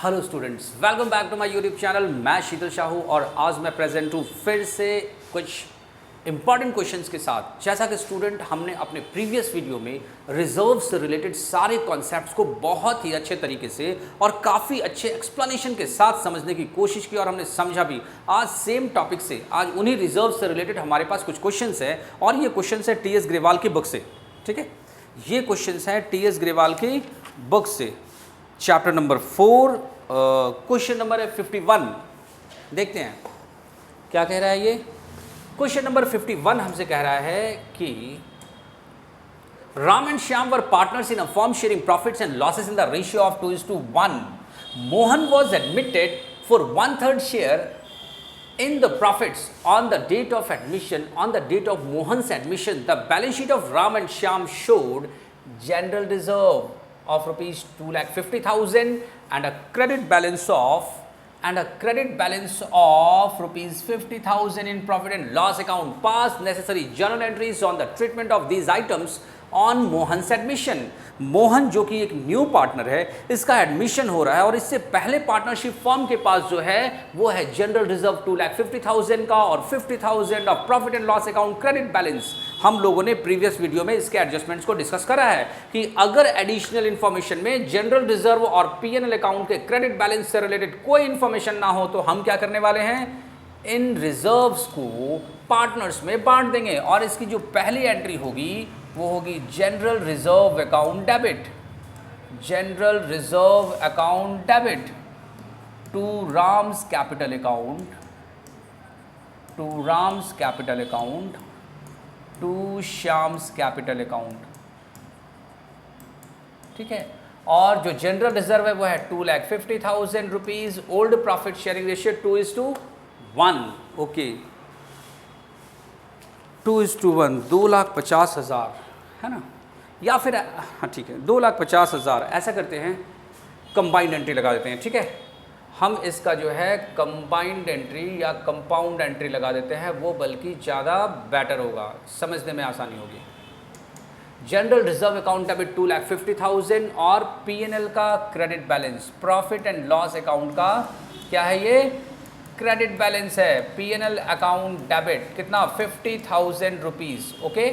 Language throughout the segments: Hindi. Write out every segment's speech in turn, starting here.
Hello students, welcome back to my YouTube channel. मैं शीतल शाहू और आज मैं प्रेजेंट हूँ फिर से कुछ इंपॉर्टेंट क्वेश्चंस के साथ। जैसा कि स्टूडेंट हमने अपने प्रीवियस वीडियो में रिजर्व से रिलेटेड सारे कॉन्सेप्ट्स को बहुत ही अच्छे तरीके से और काफ़ी अच्छे एक्सप्लेनेशन के साथ समझने की कोशिश की और हमने समझा भी। आज सेम टॉपिक से, आज उन्हीं रिजर्व से रिलेटेड हमारे पास कुछ क्वेश्चंस है और ये क्वेश्चंस है टी एस ग्रेवाल की बुक से। ठीक है, ये क्वेश्चंस है टी एस ग्रेवाल की बुक से, चैप्टर नंबर 4, क्वेश्चन नंबर है 51। देखते हैं क्या कह रहा है ये क्वेश्चन नंबर 51। हमसे कह रहा है कि Ram and Shyam were partners in a firm sharing profits and losses in the ratio of 2:1। Mohan was admitted for 1/3 share in the profits on the date of admission. On the date of Mohan's admission, the balance sheet of Ram and Shyam showed general reserve of rupees 2,50,000 and a credit balance of rupees 50,000 in profit and loss account. Pass necessary journal entries on the treatment of these items on Mohan से एडमिशन। मोहन जो कि एक न्यू पार्टनर है, इसका एडमिशन हो रहा है और इससे पहले पार्टनरशिप फर्म के पास जो है वो है जनरल रिजर्व 2,50,000 का और 50,000 of profit and loss account credit balance. हम लोगों ने प्रीवियस वीडियो में इसके एडजस्टमेंट्स को डिस्कस करा है कि अगर एडिशनल इन्फॉर्मेशन में जनरल रिजर्व और पीएनएल अकाउंट के क्रेडिट बैलेंस से रिलेटेड कोई इन्फॉर्मेशन ना हो तो हम क्या करने वाले हैं, इन रिजर्व्स को पार्टनर्स में बांट देंगे और इसकी जो पहली एंट्री होगी वो होगी general reserve account debit, general reserve account debit to Ram's capital account, to Ram's capital account, to Shyam's capital account. ठीक है, और जो जनरल रिजर्व है वो है 2,50,000 rupees. Old profit sharing ratio 2:1। Okay, 2:1, 2,50,000 है ना, या फिर हाँ ठीक है 2,50,000। ऐसा करते हैं, कंबाइंड एंट्री लगा देते हैं। ठीक है, हम इसका जो है कंबाइंड एंट्री या कंपाउंड एंट्री लगा देते हैं, वो बल्कि ज़्यादा बेटर होगा, समझने में आसानी होगी। जनरल रिजर्व अकाउंट डेबिट 2,50,000 और पीएनएल का credit balance, profit and loss account का क्या है, ये क्रेडिट बैलेंस है। पीएनएल अकाउंट डेबिट कितना, 50,000 रुपीज़। ओके,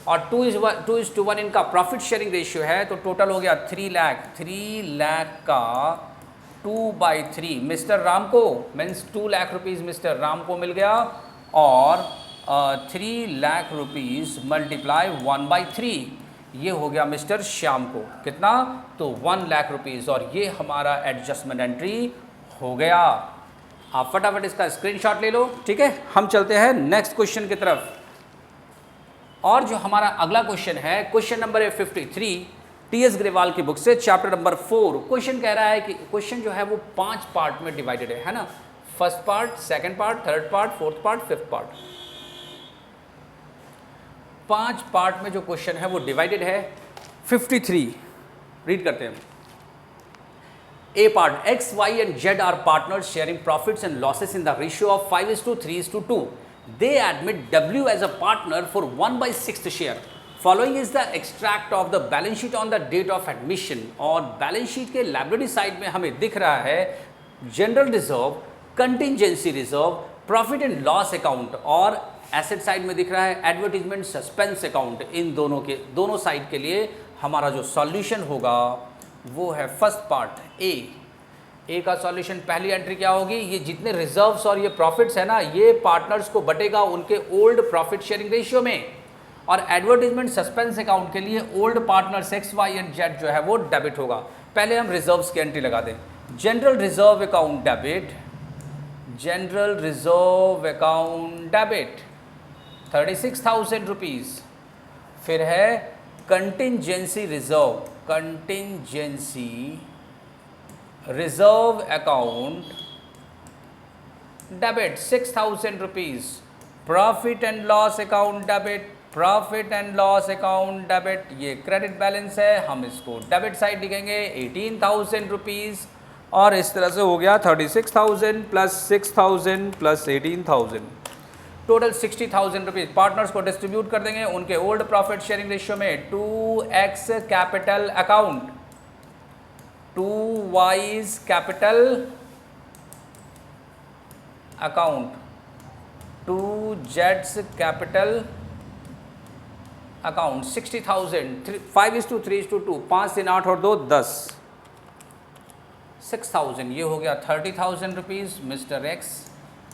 और 2:1 इनका प्रॉफिट शेयरिंग रेशियो है, तो टोटल हो गया 3 लाख का 2/3 मिस्टर राम को, means 2 lakh rupees mister Ram को मिल गया और 3 लाख रुपीज़ मल्टीप्लाई 1/3 ये हो गया मिस्टर श्याम को कितना, तो 1 लाख रुपीज़। और ये हमारा एडजस्टमेंट एंट्री हो गया। आप फटाफट इसका स्क्रीनशॉट ले लो। ठीक है, हम चलते हैं नेक्स्ट क्वेश्चन की तरफ। और जो हमारा अगला क्वेश्चन है, क्वेश्चन नंबर है 53 टी एस ग्रेवाल की बुक से, चैप्टर नंबर 4। क्वेश्चन कह रहा है कि क्वेश्चन जो है वो 5 पार्ट में डिवाइडेड है ना, first part, second part, third part, fourth part, fifth part. 5 part में जो क्वेश्चन है वो डिवाइडेड है। 53 रीड करते हैं। A part, X, Y and Z are partners sharing profits and losses in the ratio of 5:3:2. They admit W as a partner for 1/6 share. Following is the extract of the balance sheet on the date of admission. और बैलेंस शीट के लायबिलिटी साइड में हमें दिख रहा है general reserve, contingency reserve, profit and loss account, और एसेट साइड में दिख रहा है एडवर्टीजमेंट सस्पेंस अकाउंट। इन दोनों साइड के लिए हमारा जो सॉल्यूशन होगा वो है फर्स्ट पार्ट ए का सॉल्यूशन। पहली एंट्री क्या होगी, ये जितने रिजर्व्स और ये प्रॉफिट्स है ना, ये पार्टनर्स को बटेगा उनके ओल्ड प्रॉफिट शेयरिंग रेशियो में, और एडवर्टीजमेंट सस्पेंस अकाउंट के लिए old partners X, Y and Z जो है वो डेबिट होगा। पहले हम रिजर्व्स की एंट्री लगा दें। General reserve account debit, general reserve account debit 36,000 rupees. फिर है contingency reserve, contingency reserve account debit 6,000 rupees. Profit and loss account debit, profit and loss account debit, ये क्रेडिट बैलेंस है, हम इसको डेबिट साइड लिखेंगे 18,000 रुपीज़। और इस तरह से हो गया 36,000 plus 6,000 plus 18,000, total 60,000 rupees. Partners को डिस्ट्रीब्यूट कर देंगे उनके ओल्ड प्रॉफिट शेयरिंग रेशियो में 2x capital account, 2 Y's capital account, to जेड्स कैपिटल अकाउंट 60,000, 5:3:2, 5 3 8 और 2 10, 6,000, ये हो गया 30,000 रुपीज़। मिस्टर एक्स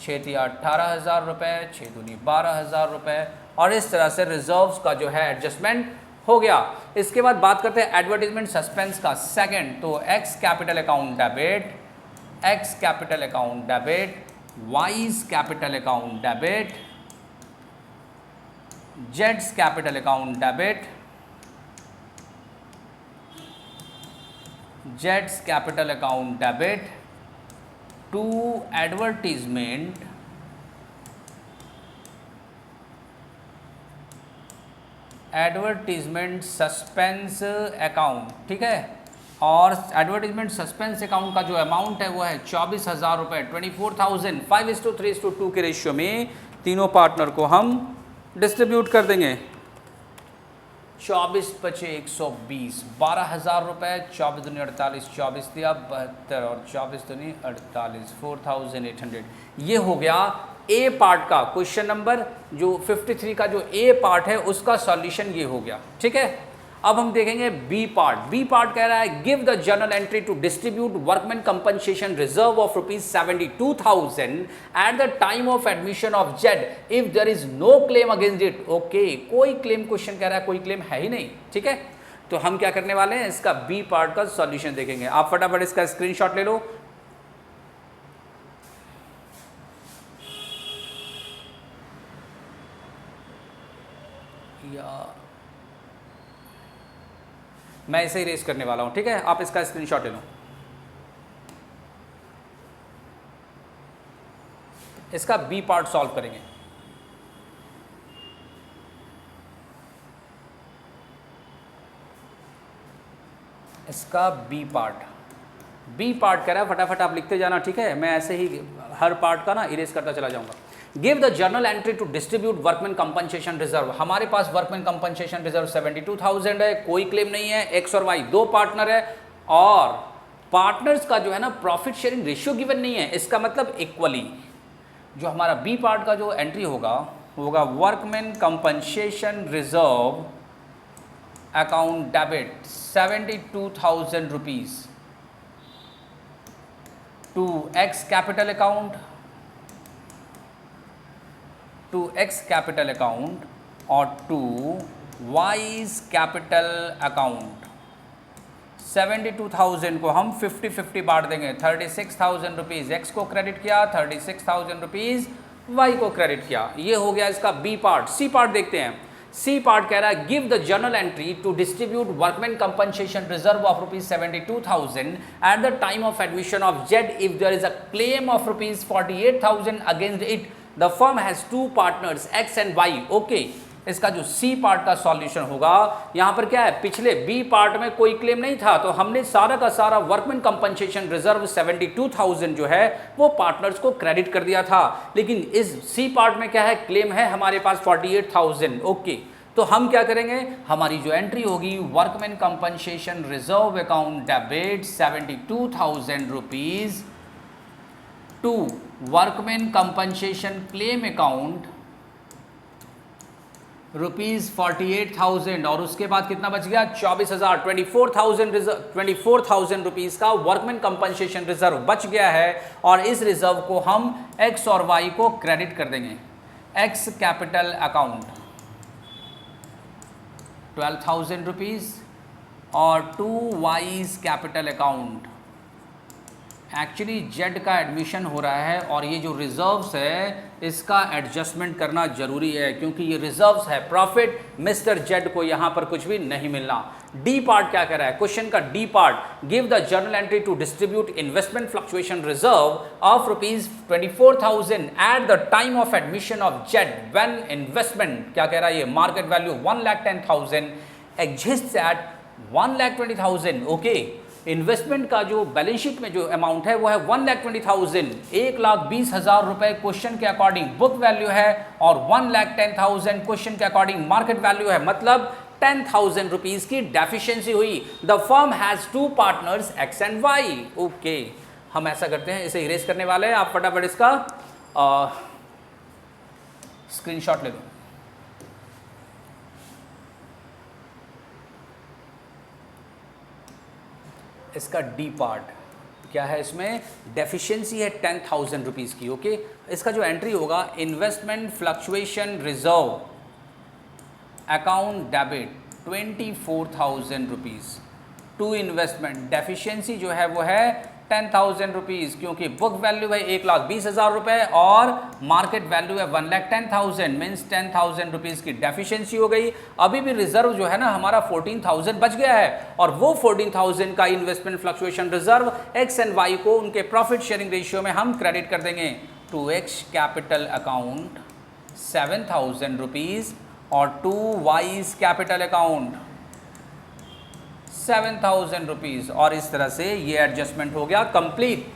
6 या 18,000 रुपये, 6 दूनी 12,000 रुपये, और इस तरह से रिजर्व्स का जो है एडजस्टमेंट हो गया। इसके बाद बात करते हैं एडवर्टीजमेंट सस्पेंस का सेकंड। तो x capital account debit, x capital account debit, wise capital account debit, Jades capital account debit, Jades capital account debit, to advertisement suspense account, ठीक है। और एडवर्टीजमेंट सस्पेंस अकाउंट का जो अमाउंट है वो है 24,000 रुपये, 24,000, 5:3:2 के रेशियो में तीनों पार्टनर को हम डिस्ट्रीब्यूट कर देंगे। 24 × 120, 12,000 रुपये, 24 दूनी 48, 24 दिया 72 और 24 दूनी 48, 4,800। ये हो गया ए पार्ट का क्वेश्चन नंबर, जो 53 का जो ए पार्ट है उसका सॉल्यूशन ये हो गया, ठीक है। अब हम देखेंगे बी पार्ट। बी पार्ट कह रहा है give the journal entry to distribute workman compensation reserve of ₹72,000 at the time of admission of Z if there is no claim against it. Okay, कोई क्लेम, क्वेश्चन कह रहा है कोई क्लेम है ही नहीं, ठीक है। तो हम क्या करने वाले हैं, इसका बी पार्ट का सॉल्यूशन देखेंगे। आप फटाफट इसका स्क्रीनशॉट ले लो। या मैं इसे इरेज करने वाला हूं, ठीक है। आप इसका स्क्रीनशॉट ले लो। इसका बी पार्ट सॉल्व करेंगे। इसका बी पार्ट कह रहा है, फटाफट आप लिखते जाना, ठीक है। मैं ऐसे ही हर पार्ट का ना इरेज करता चला जाऊंगा। Give the journal entry to distribute workman compensation reserve. हमारे पास वर्कमैन कंपनसेशन रिजर्व 72,000 है, कोई क्लेम नहीं है, एक्स और वाई दो पार्टनर है, और पार्टनर्स का जो है ना प्रॉफिट शेयरिंग रेशियो गिवन नहीं है। इसका मतलब इक्वली जो हमारा बी पार्ट का जो एंट्री होगा workman compensation reserve account debit 72,000 rupees to X capital account, और टू वाईज कैपिटल अकाउंट। 72,000 को हम 50-50 बांट देंगे। 36,000 रुपीज़ एक्स को क्रेडिट किया, 36,000 रुपीज़ वाई को क्रेडिट किया। ये हो गया इसका बी पार्ट। सी पार्ट देखते हैं। सी पार्ट कह रहा है give the journal entry to distribute workman compensation reserve of ₹72,000 at the time of admission of Z if there is a claim of ₹48,000 against it. The firm has two partners X and Y. Okay, इसका जो सी पार्ट का सॉल्यूशन होगा, यहां पर क्या है, पिछले बी पार्ट में कोई क्लेम नहीं था, तो हमने सारा का सारा वर्कमैन कंपनसेशन रिजर्व 72,000 जो है वो पार्टनर्स को क्रेडिट कर दिया था। लेकिन इस सी पार्ट में क्या है, क्लेम है हमारे पास 48,000। ओके, तो हम क्या करेंगे, हमारी जो एंट्री होगी workman compensation reserve account debit 72,000 rupees to workman compensation claim account ₹48,000, और उसके बाद कितना बच गया, 24,000, 24,000 रुपीज़ का वर्कमैन कंपनसेशन रिजर्व बच गया है। और इस रिजर्व को हम एक्स और वाई को क्रेडिट कर देंगे। एक्स कैपिटल अकाउंट 12,000 रुपीज़ और to Y's capital account. Actually Z का एडमिशन हो रहा है और ये जो रिजर्व्स है इसका एडजस्टमेंट करना जरूरी है, क्योंकि ये रिजर्व्स है प्रॉफिट, मिस्टर जेड को यहाँ पर कुछ भी नहीं मिलना। डी पार्ट क्या कर रहा है, क्वेश्चन का D part, give the journal entry to distribute investment fluctuation reserve of ₹24,000 at the time of admission of Z when investment, क्या कह रहा है ये, market value 1,10,000 exists at 1,20,000। Okay, investment का जो बैलेंस शीट में जो अमाउंट है वो है 1,20,000, 1,20,000 रुपए क्वेश्चन के अकॉर्डिंग बुक वैल्यू है, और 1,10,000 क्वेश्चन के अकॉर्डिंग मार्केट वैल्यू है। मतलब 10,000 रुपीज की डेफिशिएंसी हुई। The firm has two partners X and Y. Okay, हम ऐसा करते हैं, इसे इरेज करने वाले हैं, आप फटाफट इसका स्क्रीनशॉट ले लो। इसका डी पार्ट क्या है, इसमें डेफिशिएंसी है 10,000 रुपीज की। ओके, इसका जो एंट्री होगा, investment fluctuation reserve account debit 24,000 rupees to investment. Deficiency जो है वो है 10,000 रुपीज, क्योंकि बुक वैल्यू है 1,20,000 रुपए और मार्केट वैल्यू है 1,10,000, मीन्स 10,000 रुपीज की डेफिशिएंसी हो गई। अभी भी रिजर्व जो है ना हमारा 14,000 बच गया है, और वो 14,000 का investment fluctuation reserve X and Y को उनके प्रॉफिट शेयरिंग रेशियो में हम क्रेडिट कर देंगे। To X capital account 7,000 rupees और to Y's capital account 7,000 rupees, और इस तरह से ये एडजस्टमेंट हो गया कंप्लीट।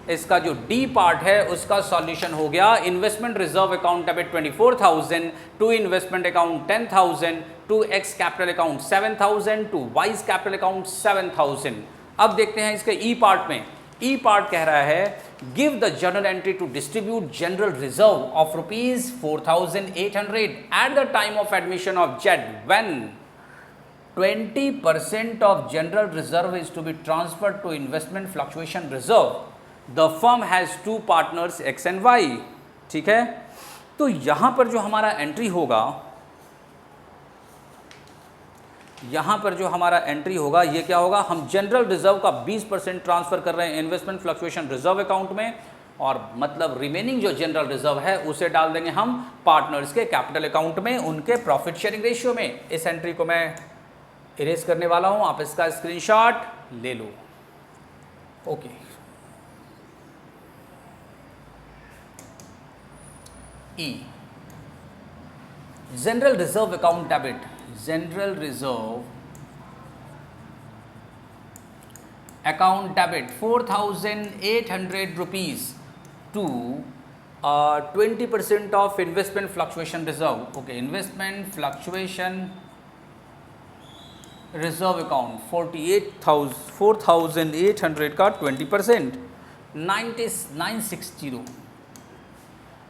इसका जो डी पार्ट है उसका सॉल्यूशन हो गया, investment reserve account debit 24,000 to investment account 10,000 to X capital account 7,000 to Y's capital account 7,000। अब देखते हैं इसके ई पार्ट में। ई पार्ट कह रहा है give the journal entry to distribute general reserve of rupees 4,800 at the time of admission of Z when 20% of general reserve is to be transferred to investment fluctuation reserve. The firm has two partners X and Y. ठीक है, तो यहां पर जो हमारा एंट्री होगा, यहां पर जो हमारा एंट्री होगा ये क्या होगा, हम जनरल रिजर्व का 20% ट्रांसफर कर रहे हैं इन्वेस्टमेंट फ्लक्चुएशन रिजर्व अकाउंट में, और मतलब रिमेनिंग जो जनरल रिजर्व है उसे डाल देंगे हम पार्टनर्स के कैपिटल अकाउंट में उनके प्रॉफिट शेयरिंग रेशियो में। इस एंट्री को मैं इरेज करने वाला हूं, आप इसका स्क्रीनशॉट ले लो। Okay, E general reserve account debit, general reserve account debit 4,800 rupees to 20% of investment fluctuation reserve. Okay, investment fluctuation reserve account 4,800 का 20% 9,960,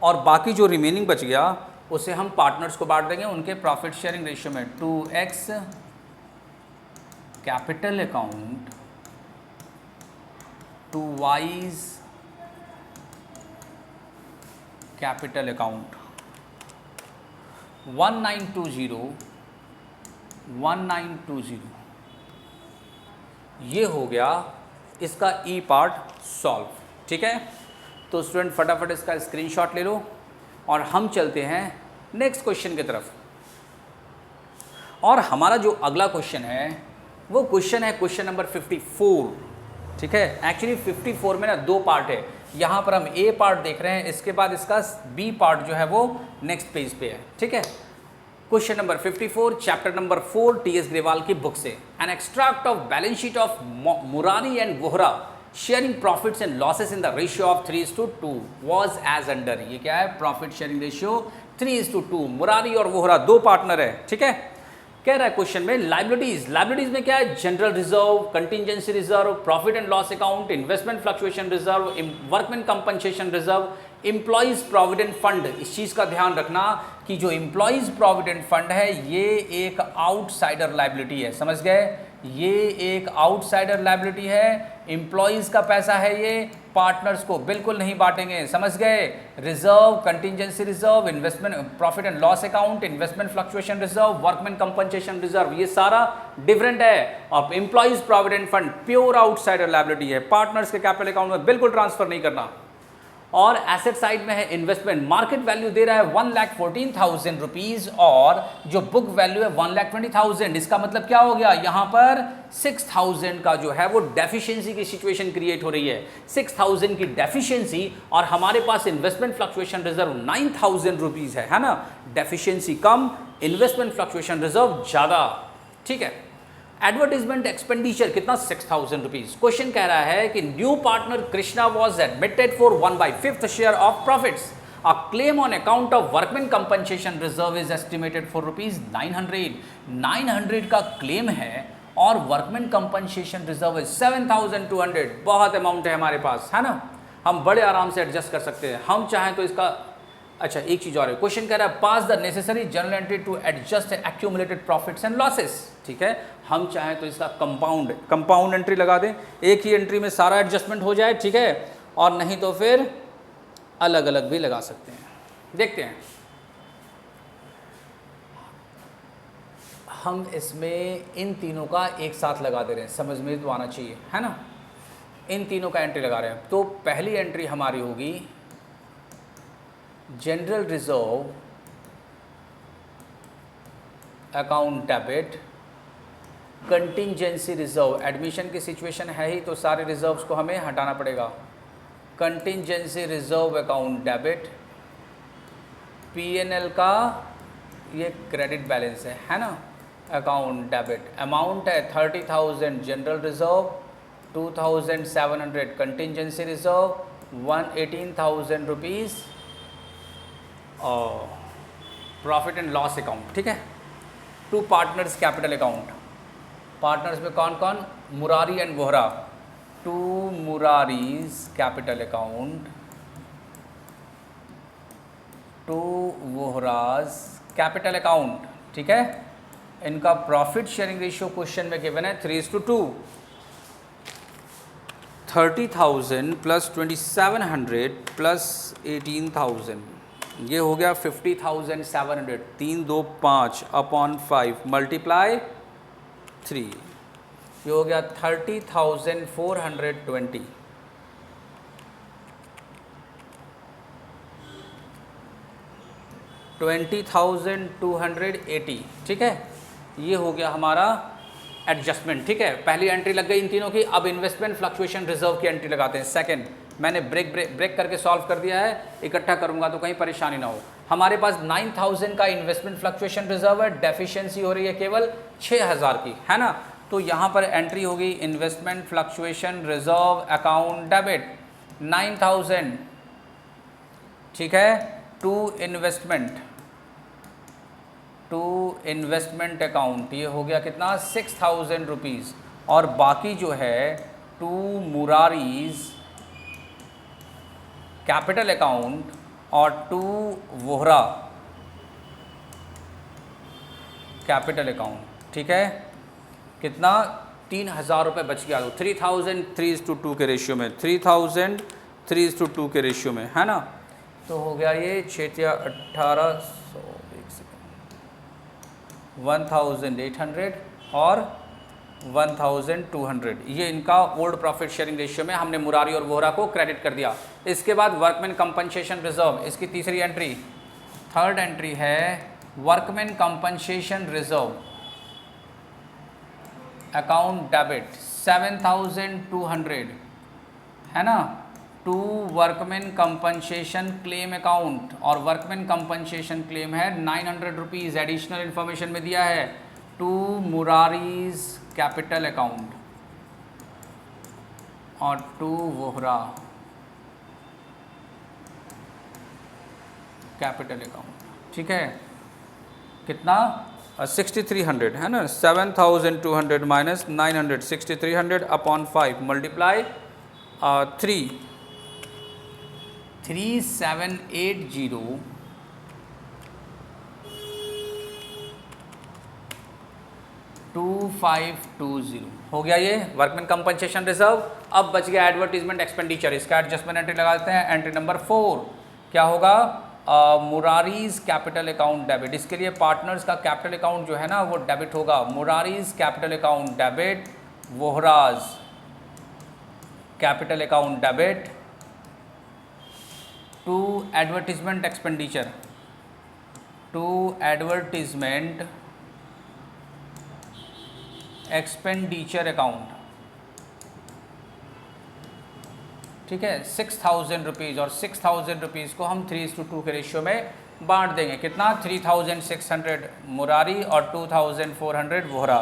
और बाकी जो रिमेनिंग बच गया उसे हम पार्टनर्स को बांट देंगे उनके प्रॉफिट शेयरिंग रेशियो में। 2x capital account to Y's capital account 1920 ये हो गया इसका ई पार्ट सॉल्व। ठीक है, तो स्टूडेंट फटाफट इसका स्क्रीनशॉट ले लो और हम चलते हैं नेक्स्ट क्वेश्चन की तरफ। और हमारा जो अगला क्वेश्चन है वो क्वेश्चन है क्वेश्चन नंबर 54। ठीक है, एक्चुअली 54 में ना दो पार्ट है, यहाँ पर हम ए पार्ट देख रहे हैं, इसके बाद इसका बी पार्ट जो है वो नेक्स्ट पेज पे है। ठीक है, question number 54 chapter number 4 T S. Grewal की बुक से। An extract of balance sheet of Murari and Vohra sharing profits and losses in the ratio of 3:2 was as under. ये क्या है, प्रॉफिट शेयरिंग रेशियो 3:2। मुरारी और वोहरा दो पार्टनर है। ठीक है, कह रहा है क्वेश्चन में लाइबिलिटीज में क्या है, general reserve, contingency reserve, profit and loss account, investment fluctuation reserve, workman compensation reserve, employees provident fund. इस चीज़ का ध्यान रखना कि जो एम्प्लॉइज प्रोविडेंट फंड है ये एक आउटसाइडर लाइबिलिटी है। समझ गए, ये एक आउटसाइडर लाइबिलिटी है, एम्प्लॉइज का पैसा है, ये पार्टनर्स को बिल्कुल नहीं बांटेंगे। समझ गए, reserve, contingency reserve, investment profit and loss account, investment fluctuation reserve, workman compensation reserve, ये सारा डिफरेंट है। और employees provident fund pure outsider liability है, पार्टनर्स के कैपिटल अकाउंट में बिल्कुल ट्रांसफर नहीं करना। और एसेट साइड में है इन्वेस्टमेंट, मार्केट वैल्यू दे रहा है 1,14,000 रुपीज और जो बुक वैल्यू है 1,20,000। इसका मतलब क्या हो गया, यहाँ पर 6,000 का जो है वो डेफिशिएंसी की सिचुएशन क्रिएट हो रही है। 6,000 की डेफिशिएंसी और हमारे पास इन्वेस्टमेंट फ्लक्चुएशन रिजर्व 9,000 रुपीज है ना। डेफिशिएंसी कम, इन्वेस्टमेंट फ्लक्चुएशन रिजर्व ज़्यादा। ठीक है, एडवर्टीजमेंट एक्सपेंडिचर कितना, 6,000 रुपीज। क्वेश्चन कह रहा है कि new partner Krishna was admitted for 1/5 share of profits. A claim on account of workman compensation reserve is estimated for rupees 900। 900 का क्लेम है और वर्कमैन कंपनसेशन रिजर्व इज 7200। बहुत अमाउंट है हमारे पास, है ना, हम बड़े आराम से एडजस्ट कर सकते हैं। हम चाहें तो इसका, अच्छा एक चीज़ और है, क्वेश्चन कह रहा है pass the necessary journal entry to adjust accumulated profits and losses. ठीक है, हम चाहें तो इसका कंपाउंड एंट्री लगा दें, एक ही एंट्री में सारा एडजस्टमेंट हो जाए, ठीक है, और नहीं तो फिर अलग अलग भी लगा सकते हैं। देखते हैं हम इसमें इन तीनों का एक साथ लगा दे रहे हैं, समझ में तो आना चाहिए, है ना। इन तीनों का एंट्री लगा रहे हैं, तो पहली एंट्री हमारी होगी general reserve account debit, contingency reserve, admission की सिचुएशन है ही तो सारे रिजर्व्स को हमें हटाना पड़ेगा। Contingency reserve account debit, PNL का ये क्रेडिट बैलेंस है ना, अकाउंट डेबिट, अमाउंट है 30,000 general reserve, 2,700 contingency reserve, 118,000 rupees और प्रॉफिट एंड लॉस अकाउंट। ठीक है, to partners capital account, partners में कौन कौन, Murari and Vohra, to Murari's capital account, to Vohra's capital account. ठीक है, इनका प्रॉफिट शेयरिंग रेशियो क्वेश्चन में गिवन है 3:2। 30,000 प्लस 2,700 प्लस 18,000, ये हो गया 50,700। 3 2 5 अपॉन 5 मल्टीप्लाई 3, ये हो गया 30,420। 20,280। ठीक है, ये हो गया हमारा एडजस्टमेंट। ठीक है, पहली एंट्री लग गई इन तीनों की। अब इन्वेस्टमेंट फ्लक्चुएशन रिजर्व की एंट्री लगाते हैं। सेकंड, मैंने ब्रेक करके सॉल्व कर दिया है, इकट्ठा करूंगा तो कहीं परेशानी ना हो। हमारे पास 9,000 का इन्वेस्टमेंट फ्लक्चुएशन रिजर्व है, डेफिशिएंसी हो रही है केवल 6,000 की, है ना। तो यहाँ पर एंट्री होगी investment fluctuation reserve account debit 9,000। ठीक है, टू इन्वेस्टमेंट अकाउंट, ये हो गया कितना 6,000 रुपीज़, और बाकी जो है टू मुरारीज कैपिटल अकाउंट और टू वोहरा कैपिटल अकाउंट। ठीक है, कितना 3,000 रुपये बच गया। तो 3,000 3:2 के रेशियो में, 3,000 3:2 के रेशियो में, है ना। तो हो गया ये 6,1800, 1,800 और 1,200, ये इनका ओल्ड प्रॉफिट शेयरिंग रेशियो में हमने मुरारी और वोहरा को क्रेडिट कर दिया। इसके बाद वर्कमैन कंपनसेशन रिजर्व, इसकी तीसरी एंट्री, थर्ड एंट्री है workman compensation reserve account debit 7,200, है ना, to workman compensation claim account, और वर्कमैन कंपनसेशन क्लेम है 900 रुपीज़, एडिशनल इन्फॉर्मेशन में दिया है, टू मुरारीज कैपिटल अकाउंट और टू वोहरा कैपिटल अकाउंट। ठीक है, कितना 6,300, है ना, 7,200 माइनस 900, 6,300 अपॉन 5 मल्टीप्लाई 3,780 2,520 हो गया ये वर्कमैन कंपनसेशन रिजर्व। अब बच गया एडवर्टीजमेंट एक्सपेंडिचर, इसका एडजस्टमेंट एंट्री लगा देते हैं। एंट्री नंबर 4 क्या होगा, मुरारीज कैपिटल अकाउंट डेबिट, इसके लिए पार्टनर्स का कैपिटल अकाउंट जो है ना वो डेबिट होगा, Murari's capital account debit, Vohra's capital account debit, to advertisement expenditure, to advertisement expenditure account. ठीक है, 6,000 रुपीज़, और 6,000 रुपीज़ को हम 3:2 के रेशियो में बांट देंगे। कितना 3,600 मुरारी और 2,400 वोहरा।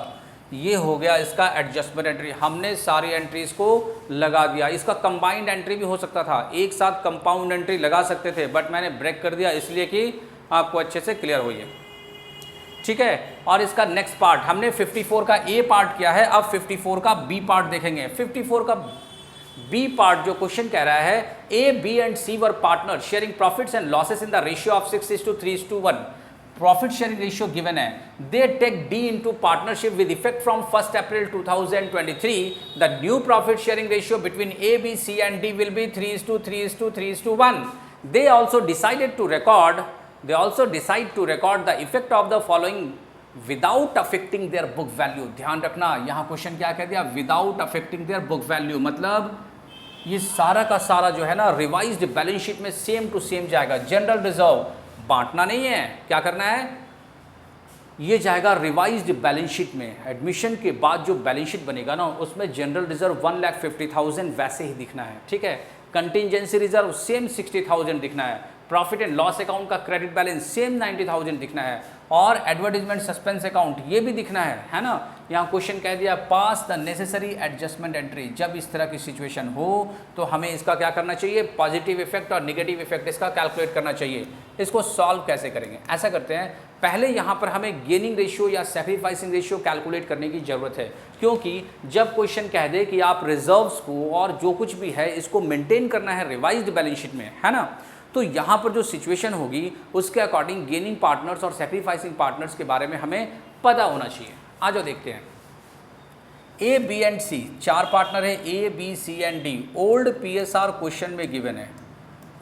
ये हो गया इसका एडजस्टमेंट एंट्री, हमने सारी एंट्रीज को लगा दिया। इसका कंबाइंड एंट्री भी हो सकता था, एक साथ कंपाउंड एंट्री लगा सकते थे, बट मैंने ब्रेक कर दिया इसलिए कि आपको अच्छे से क्लियर हो ये, ठीक है। और इसका नेक्स्ट पार्ट हमने 54 का ए पार्ट किया है, अब 54 का बी पार्ट देखेंगे। 54 का बी पार्ट जो क्वेश्चन कह रहा है, A B and C were partner sharing profits and losses in the ratio of 6:3:1। Profit sharing ratio given है, they take D into partnership with effect from 1 April 2023। The new profit sharing ratio between A B C and D will be 3:3:3:1। They also decided to record the effect of the following without affecting their book value। ध्यान रखना यहाँ क्वेश्चन क्या कह दिया, without affecting their book value, मतलब ये सारा का सारा जो है ना रिवाइज्ड बैलेंस शीट में सेम टू सेम जाएगा। जनरल रिजर्व बांटना नहीं है, क्या करना है, ये जाएगा रिवाइज्ड बैलेंस शीट में। एडमिशन के बाद जो बैलेंस शीट बनेगा ना उसमें जनरल रिजर्व 1,50,000 वैसे ही दिखना है, ठीक है। कंटिजेंसी रिजर्व सेम 60,000 दिखना है, प्रॉफिट एंड लॉस अकाउंट का क्रेडिट बैलेंस सेम 90,000 दिखना है, और एडवर्टीजमेंट सस्पेंस अकाउंट ये भी दिखना है ना। यहाँ क्वेश्चन कह दिया पास द नेसेसरी एडजस्टमेंट एंट्री। जब इस तरह की सिचुएशन हो तो हमें इसका क्या करना चाहिए, पॉजिटिव इफेक्ट और नेगेटिव इफेक्ट इसका कैलकुलेट करना चाहिए। इसको सॉल्व कैसे करेंगे, ऐसा करते हैं, पहले यहाँ पर हमें गेनिंग रेशियो या सैक्रिफाइसिंग रेशियो कैलकुलेट करने की ज़रूरत है, क्योंकि जब क्वेश्चन कह दे कि आप रिजर्व्स को और जो कुछ भी है इसको मेंटेन करना है रिवाइज्ड बैलेंस शीट में, है ना, तो यहाँ पर जो सिचुएशन होगी उसके अकॉर्डिंग गेनिंग पार्टनर्स और सैक्रिफाइसिंग पार्टनर्स के बारे में हमें पता होना चाहिए। आ जाओ देखते हैं। ए बी एंड सी, चार पार्टनर है, A B C and D. Old PSR question में गिवन है,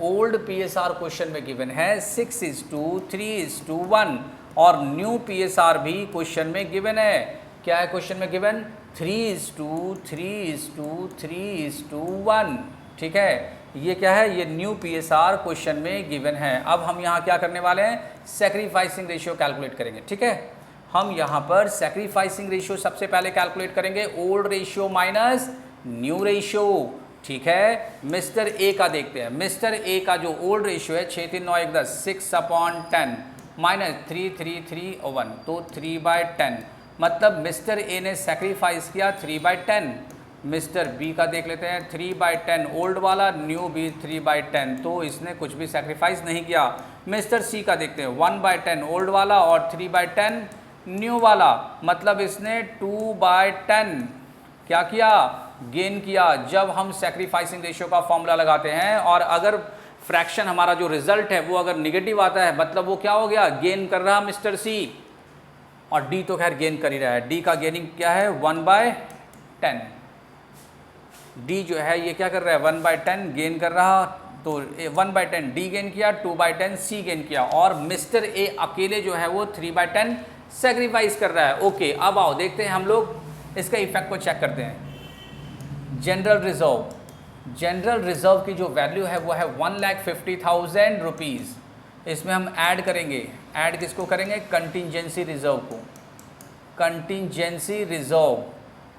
ओल्ड पीएसआर क्वेश्चन में गिवन है 6:3:1, और न्यू पीएसआर भी क्वेश्चन में गिवन है। क्या है क्वेश्चन में गिवन, 3:3:1, ठीक है। ये क्या है, ये न्यू पीएसआर क्वेश्चन में गिवन है। अब हम यहाँ क्या करने वाले हैं, सैक्रिफाइसिंग रेशियो कैलकुलेट करेंगे, ठीक है। हम यहाँ पर सैक्रिफाइसिंग रेशियो सबसे पहले कैलकुलेट करेंगे, old ratio minus new ratio, ठीक है। मिस्टर ए का देखते हैं, मिस्टर ए का जो ओल्ड रेशियो है 6,3,9,1,10, 6/10 माइनस 3,3,3,1, तो 3/10, मतलब मिस्टर ए ने सैक्रिफाइस किया 3/10। मिस्टर बी का देख लेते हैं, 3/10 ओल्ड वाला, न्यू भी 3/10, तो इसने कुछ भी सैक्रिफाइस नहीं किया। मिस्टर सी का देखते हैं, 1/10 ओल्ड वाला और 3/10 न्यू वाला, मतलब इसने 2/10 क्या किया, गेन किया। जब हम सैक्रिफाइसिंग रेशियो का फॉर्मूला लगाते हैं और अगर फ्रैक्शन हमारा जो रिजल्ट है वो अगर निगेटिव आता है, मतलब वो क्या हो गया, गेन कर रहा मिस्टर सी, और डी तो खैर गेन कर ही रहा है। डी का गेनिंग क्या है, 1/10। डी जो है ये क्या कर रहा है, 1/10 गेन कर रहा, तो 1/10 डी गेन किया, 2/10 सी गेन किया, और मिस्टर ए अकेले जो है वो 3/10 सैक्रिफाइस कर रहा है। ओके, अब आओ देखते हैं हम लोग इसका इफेक्ट को चेक करते हैं। जनरल रिजर्व, जनरल रिजर्व की जो वैल्यू है वो है 1,50,000 रुपीज़। इसमें हम ऐड करेंगे, ऐड किसको करेंगे, कंटिजेंसी रिजर्व को। कंटिजेंसी रिजर्व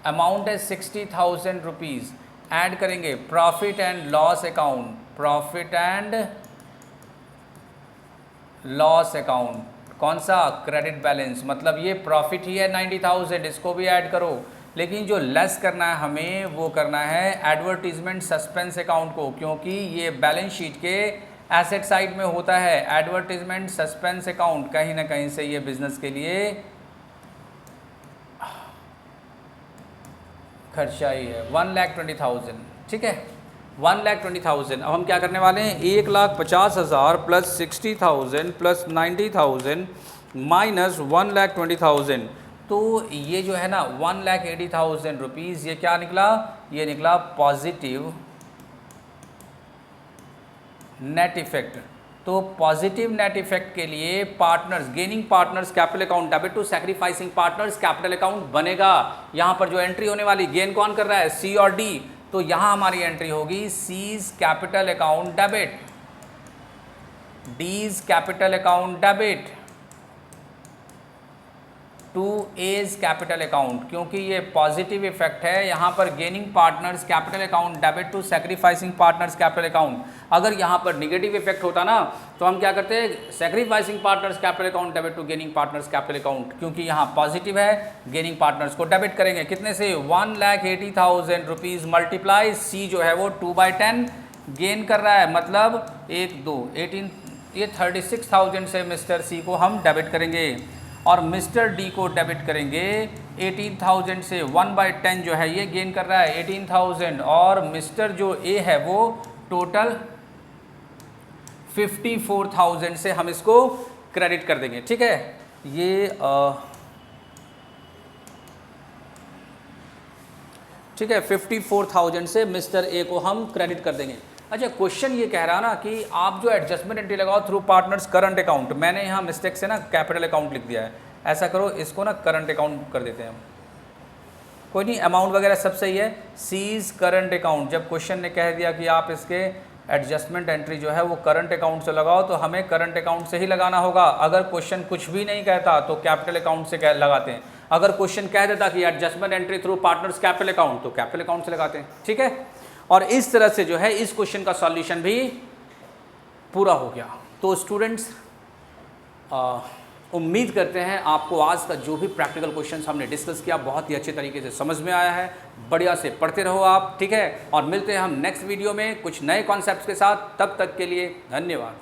अमाउंट है 60,000 रुपीज़, ऐड करेंगे profit and loss account, profit and loss account, कौन सा, क्रेडिट बैलेंस, मतलब ये प्रॉफिट ही है 90,000, इसको भी ऐड करो। लेकिन जो लेस करना है हमें वो करना है एडवर्टीजमेंट सस्पेंस अकाउंट को, क्योंकि ये बैलेंस शीट के एसेट साइड में होता है। एडवर्टीजमेंट सस्पेंस अकाउंट कहीं ना कहीं से ये बिजनेस के लिए खर्चा ही है, 1,20,000, ठीक है, 1,20,000। अब हम क्या करने वाले हैं, 1,50,000 प्लस 60,000 प्लस 90,000 माइनस 1,20,000, तो ये जो है ना 1,80,000 रुपीज़, ये क्या निकला, ये निकला पॉजिटिव नेट इफेक्ट। तो पॉजिटिव नेट इफेक्ट के लिए partners, gaining partners capital account debit to sacrificing partners capital account बनेगा। यहाँ पर जो एंट्री होने वाली, गेन कौन कर रहा है, सी और डी, तो यहाँ हमारी एंट्री होगी C's capital account debit, D's capital account debit, to A's capital account, क्योंकि ये पॉजिटिव इफेक्ट है। यहाँ पर gaining partners capital account debit to sacrificing partners capital account. अगर यहाँ पर निगेटिव इफेक्ट होता ना तो हम क्या करते हैं, sacrificing partners capital account debit to gaining partners capital account. क्योंकि यहाँ पॉजिटिव है, गेनिंग पार्टनर्स को डेबिट करेंगे कितने से, 1,80,000 रुपीज़ मल्टीप्लाई सी जो है वो 2/10 गेन कर रहा है, मतलब 1 2 18, ये 36,000 से मिस्टर सी को हम डेबिट करेंगे और मिस्टर डी को डेबिट करेंगे 18,000 से। 1/10 जो है ये गेन कर रहा है 18,000 और मिस्टर जो ए है वो टोटल 54,000 से हम इसको क्रेडिट कर देंगे। ठीक है, ये ठीक है 54,000 से मिस्टर ए को हम क्रेडिट कर देंगे। अच्छा, क्वेश्चन ये कह रहा ना कि आप जो एडजस्टमेंट एंट्री लगाओ थ्रू पार्टनर्स करंट अकाउंट। मैंने यहाँ मिस्टेक से ना कैपिटल अकाउंट लिख दिया है, ऐसा करो इसको ना करंट अकाउंट कर देते हैं हम। कोई नहीं, अमाउंट वगैरह सब सही है। सीज करंट अकाउंट, जब क्वेश्चन ने कह दिया कि आप इसके एडजस्टमेंट एंट्री जो है वो करंट अकाउंट से लगाओ तो हमें करंट अकाउंट से ही लगाना होगा। अगर क्वेश्चन कुछ भी नहीं कहता तो कैपिटल अकाउंट से लगाते हैं। अगर क्वेश्चन कह देता कि adjustment entry through partners capital account तो कैपिटल अकाउंट से लगाते हैं। ठीक है, और इस तरह से जो है इस क्वेश्चन का सॉल्यूशन भी पूरा हो गया। तो स्टूडेंट्स, उम्मीद करते हैं आपको आज का जो भी प्रैक्टिकल क्वेश्चन हमने डिस्कस किया बहुत ही अच्छे तरीके से समझ में आया है। बढ़िया से पढ़ते रहो आप, ठीक है, और मिलते हैं हम नेक्स्ट वीडियो में कुछ नए कॉन्सेप्ट्स के साथ। तब तक के लिए धन्यवाद।